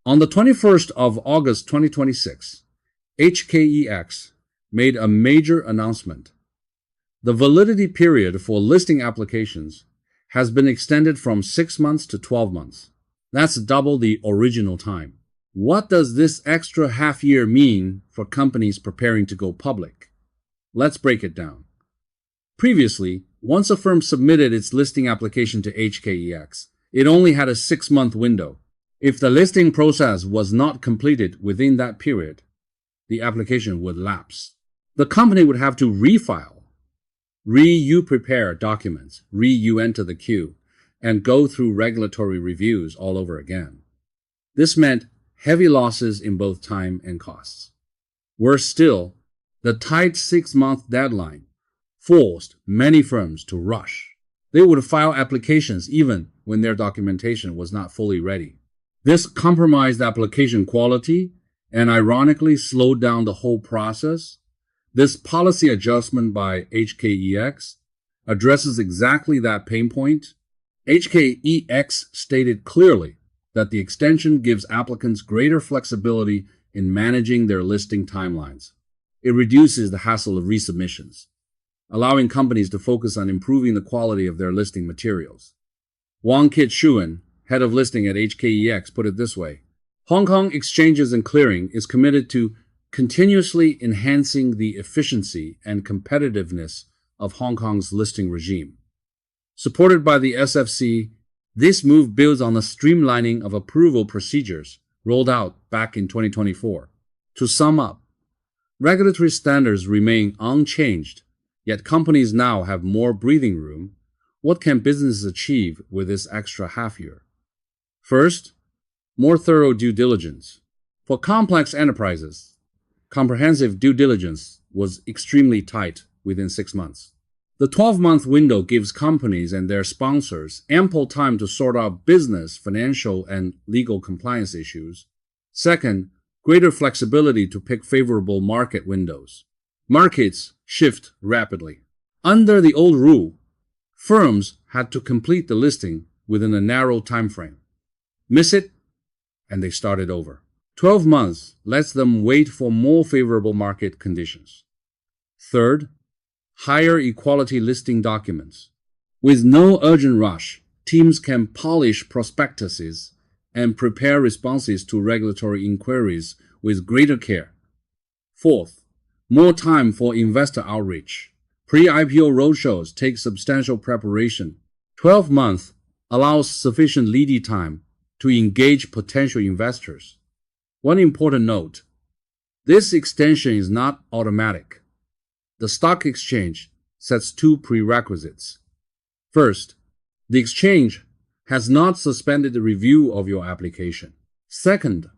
On the 21st of August 2026, HKEX made a major announcement. The validity period for listing applications has been extended from 6 months to 12 months. That's double the original time. What does this extra half year mean for companies preparing to go public? Let's break it down. Previously, once a firm submitted its listing application to HKEX, it only had a 6-month window. If the listing process was not completed within that period, the application would lapse. The company would have to refile, you prepare documents, you enter the queue, and go through regulatory reviews all over again. This meant heavy losses in both time and costs. Worse still, the tight 6-month deadline forced many firms to rush. They would file applications even when their documentation was not fully ready. This compromised application quality and ironically slowed down the whole process. This policy adjustment by HKEX addresses exactly that pain point. HKEX stated clearly that the extension gives applicants greater flexibility in managing their listing timelines. It reduces the hassle of resubmissions, allowing companies to focus on improving the quality of their listing materials. Wang Kit-Shuen, head of listing at HKEX, put it this way: Hong Kong Exchanges and Clearing is committed to continuously enhancing the efficiency and competitiveness of Hong Kong's listing regime. Supported by the SFC, this move builds on the streamlining of approval procedures rolled out back in 2024. To sum up, regulatory standards remain unchanged, yet companies now have more breathing room. What can businesses achieve with this extra half year? First, more thorough due diligence. For complex enterprises, comprehensive due diligence was extremely tight within 6 months. The 12-month window gives companies and their sponsors ample time to sort out business, financial, and legal compliance issues. Second, greater flexibility to pick favorable market windows. Markets shift rapidly. Under the old rule, firms had to complete the listing within a narrow time frame. Miss it, and they started over. 12 months lets them wait for more favorable market conditions. Third, higher equality listing documents. With no urgent rush, teams can polish prospectuses and prepare responses to regulatory inquiries with greater care. Fourth, more time for investor outreach. Pre-IPO roadshows take substantial preparation. 12 months allows sufficient lead time to engage potential investors. One important note: this extension is not automatic. The stock exchange sets 2 prerequisites. First, the exchange has not suspended the review of your application. Second,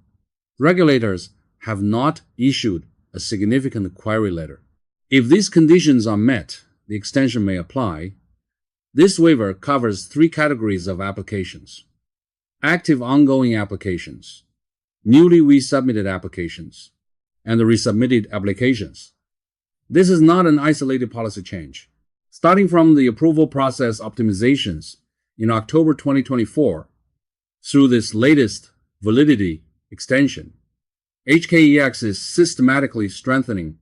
regulators have not issued a significant query letter. If these conditions are met, the extension may apply. This waiver covers 3 categories of applications: active ongoing applications, newly resubmitted applications, and the resubmitted applications. This is not an isolated policy change. Starting from the approval process optimizations in October 2024 through this latest validity extension, HKEX is systematically strengthening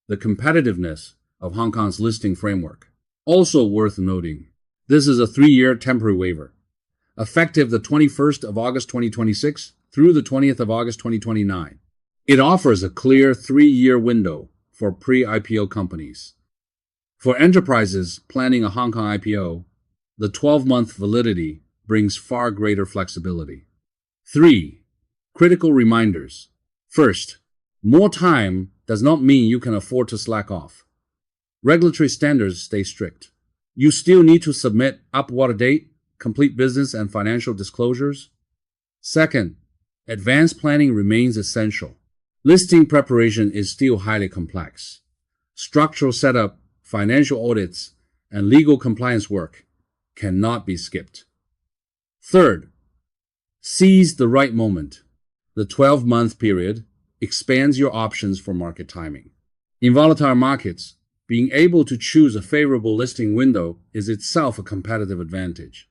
the competitiveness of Hong Kong's listing framework. Also worth noting, this is a 3-year temporary waiver, effective the 21st of August 2026 through the 20th of August 2029. It offers a clear 3-year window for pre-IPO companies. For enterprises planning a Hong Kong IPO, the 12-month validity brings far greater flexibility. 3. Critical reminders. First, more time does not mean you can afford to slack off. Regulatory standards stay strict. You still need to submit up-water date, complete business and financial disclosures. Second, advanced planning remains essential. Listing preparation is still highly complex. Structural setup, financial audits, and legal compliance work cannot be skipped. Third, seize the right moment. The 12-month period expands your options for market timing. In volatile markets, being able to choose a favorable listing window is itself a competitive advantage.